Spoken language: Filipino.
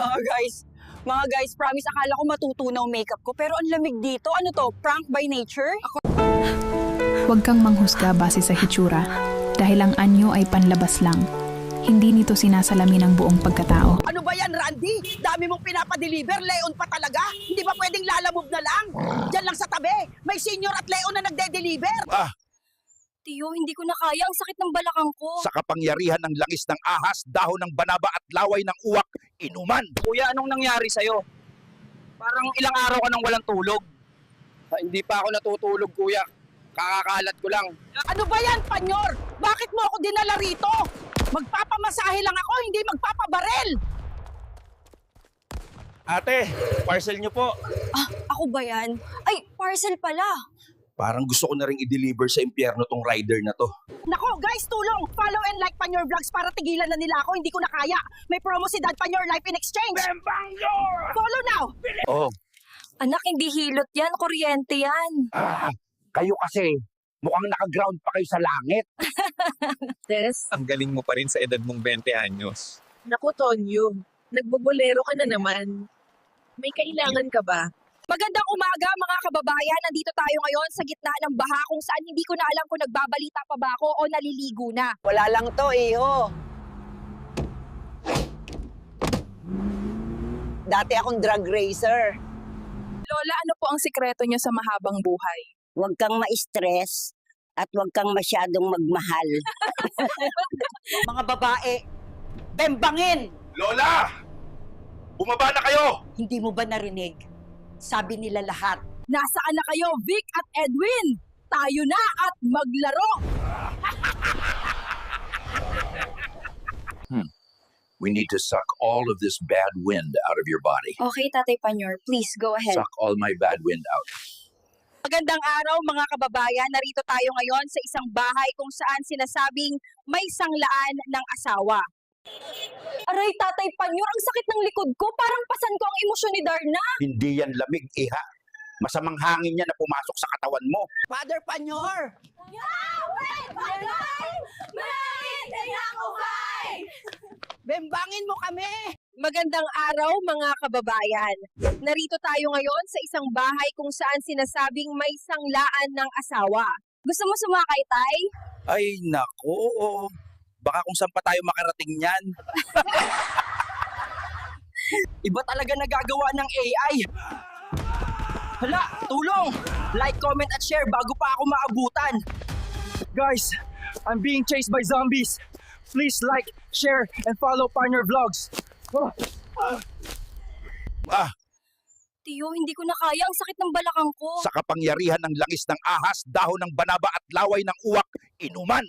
Mga guys, promise akala ko matutunaw makeup ko pero ang lamig dito. Ano to? Prank by nature? Huwag kang manghusga base sa hitsura dahil ang anyo ay panlabas lang. Hindi nito sinasalamin ang buong pagkatao. Ano ba yan, Randy? Dami mong pinapadeliver, Leon pa talaga? Hindi ba pwedeng lalamove na lang? Diyan lang sa tabi, may senior at Leon na nagde-deliver. Tiyo, hindi ko na kaya. Ang sakit ng balakang ko. Sa kapangyarihan ng langis ng ahas, dahon ng banaba at laway ng uwak, inuman. Kuya, anong nangyari sa'yo? Parang ilang araw ka nang walang tulog. Hindi pa ako natutulog, kuya. Kakakalat ko lang. Ano ba yan, Panyor? Bakit mo ako dinala rito? Magpapamasahe lang ako, hindi magpapabarel. Ate, parcel niyo po. Ako ba yan? Ay, parcel pala. Parang gusto ko na rin i-deliver sa impyerno tong rider na to. Nako, guys, tulong! Follow and like Panyor Vlogs para tigilan na nila ako, hindi ko na kaya. May promo si Dad Panyor Life in Exchange. Follow now! Oh, Anak, hindi hilot yan. Kuryente yan. kayo kasi, mukhang naka-ground pa kayo sa langit. Tess, Ang galing mo pa rin sa edad mong 20 anyos. naku Tonyo, nagbobolero ka na naman. May kailangan ka ba? Magandang umaga mga kababayan. Nandito tayo ngayon sa gitna ng baha kung saan hindi ko na alam kung nagbabalita pa ba ako o naliligo na. Wala lang to, iho. Dati akong drug racer. Lola, ano po ang sikreto niyo sa mahabang buhay? Huwag kang ma-stress at huwag kang masyadong magmahal. Mga babae, bembangin! Lola! Bumaba na kayo! Hindi mo ba narinig? Sabi nila lahat. Nasaan na kayo, Vic at Edwin? Tayo na at maglaro! We need to suck all of this bad wind out of your body. Okay, Tatay Panyor, please go ahead. Suck all my bad wind out. Magandang araw mga kababayan. Narito tayo ngayon sa isang bahay kung saan sinasabing may sanglaan ng asawa. Aray, Tatay Panyor, ang sakit ng likod ko. Parang pasan ko ang emosyon ni Darna. Hindi yan lamig, iha. Masamang hangin yan na pumasok sa katawan mo. Father Panyor! Bembangin mo kami! Magandang araw mga kababayan. Narito tayo ngayon sa isang bahay kung saan sinasabing may sanglaan ng asawa. Gusto mo sumakay, Tay? Ay, nako. Baka kung saan pa tayo makarating yan. Iba talaga nagagawa ng AI. Hala, tulong! Like, comment at share bago pa ako maabutan. Guys, I'm being chased by zombies. Please like, share, and follow Pioneer Vlogs. Tiyo, hindi ko na kaya. Ang sakit ng balakang ko. Sa kapangyarihan ng langis ng ahas, dahon ng banaba at laway ng uwak, inuman.